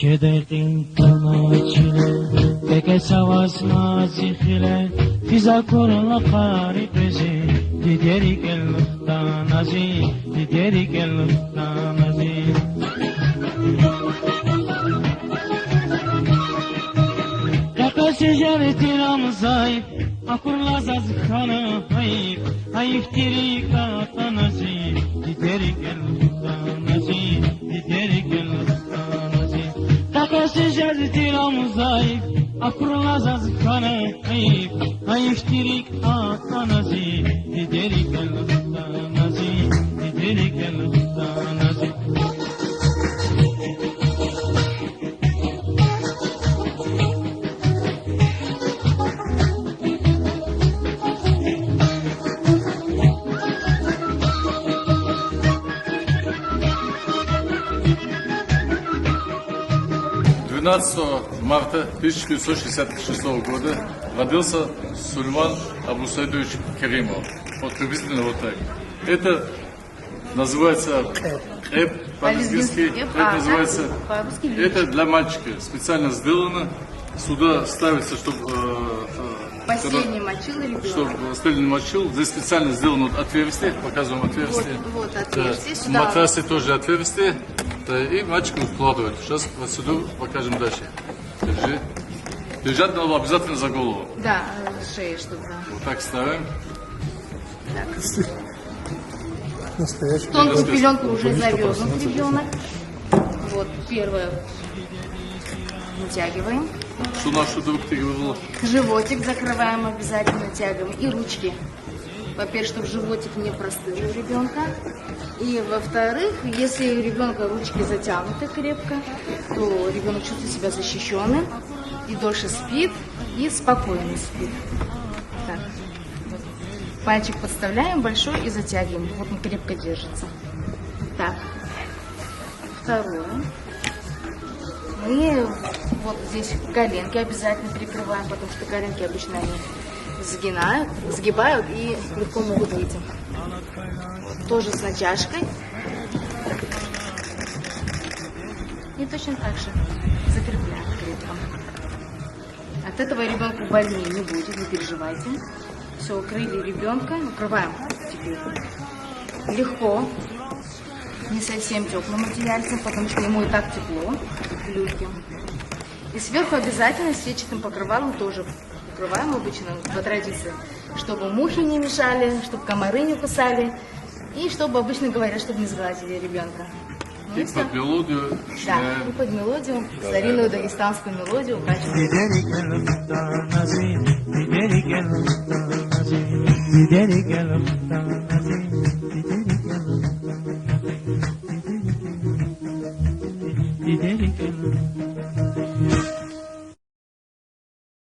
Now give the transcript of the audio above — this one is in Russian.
شدقين تناجلا بك سواسنا زخلا في ذكر القارب زي ديرك المختانزي ديرك المختانزي كاكا شجرة رمزاي أكر لازاز خانا هايف تريكا تنزي ديرك المختانزي ديرك المختانزي كاكا شجرة رمزاي أكر لازاز خانا هايف تريكا تنزي ديرك المختانزي ديرك المختانزي марта 1966 года родился Сулейман Абусайдович Керимов. Вот приблизительно вот так. Это называется эп по-английски. Это называется. Это для мальчика специально сделано. Сюда ставится, чтобы постель не мочил ребенок. Чтобы постель не мочил. Здесь специально сделано отверстие. Показываем отверстие. Вот отверстие. Да. В матрасе тоже отверстие. И мальчик укладывает. Сейчас вот сюда покажем дальше. Держи. Держать надо обязательно за голову. Да, шею, чтобы. Вот так ставим. Так. Тонкую пеленку уже завернут ребенок. Вот первое. Натягиваем. Что нашу вытягивала? Животик закрываем обязательно, тягиваем. И ручки. Во-первых, чтобы животик не простыл у ребенка. И во-вторых, если у ребенка ручки затянуты крепко, то ребенок чувствует себя защищенным и дольше спит, и спокойно спит. Так. Пальчик подставляем большой и затягиваем. Вот он крепко держится. Так. Второе. Мы вот здесь коленки обязательно прикрываем, потому что коленки обычно они сгибают и легко могут выйти. Тоже с натяжкой. И точно так же закрепляем крепко. От этого ребенку больнее не будет, не переживайте. Все, укрыли ребенка, укрываем теперь. Легко, не совсем теплым материальцем, потому что ему и так тепло, легким. И сверху обязательно сетчатым покрывалом тоже покрываем обычно по традиции, чтобы мухи не мешали, чтобы комары не кусали. И чтобы, обычно говорят, чтобы не сглазили ребенка. Ну, и под мелодию. Да, и под мелодию, старинную дагестанскую мелодию. Did